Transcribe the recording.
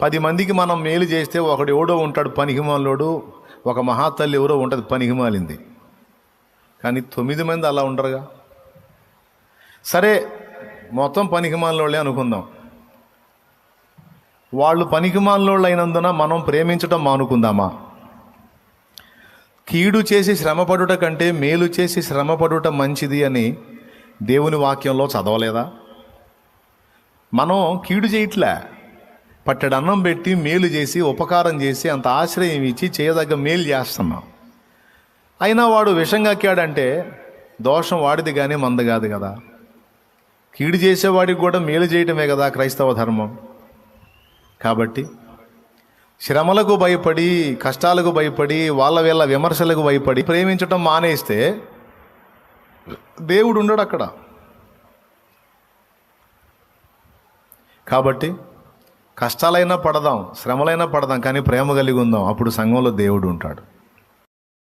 10 మందికి మనం మేలు చేస్తే ఒకడు ఎవడో ఉంటాడు పనికిమాలోడు, ఒక మహాతల్లి ఎవరో ఉంటుంది పనికిమాలింది. కానీ 9 మంది అలా ఉండరుగా. సరే, మొత్తం పనికిమాలినోళ్ళే అనుకుందాం. వాళ్ళు పనికిమాలినోళ్ళు అయినందున మనం ప్రేమించడం మానుకుందామా? కీడు చేసి శ్రమపడుట కంటే మేలు చేసి శ్రమపడుట మంచిది అని దేవుని వాక్యంలో చదవలేదా? మనం కీడు చేయట్లే, పట్టెడు అన్నం పెట్టి మేలు చేసి ఉపకారం చేసి అంత ఆశ్రయం ఇచ్చి చేయదగ్గ మేలు చేస్తున్నాం. అయినా వాడు విషం కక్కాడంటే దోషం వాడిది కానీ మంద కాదు కదా. కీడు చేసేవాడికి కూడా మేలు చేయటమే కదా క్రైస్తవ ధర్మం. కాబట్టి శ్రమలకు భయపడి, కష్టాలకు భయపడి, వీళ్ళ విమర్శలకు భయపడి ప్రేమించటం మానేస్తే దేవుడు ఉండడు అక్కడ. కాబట్టి కష్టాలైనా పడదాం, శ్రమలైనా పడదాం, కానీ ప్రేమ కలిగి ఉందాం. అప్పుడు సంఘంలో దేవుడు ఉంటాడు.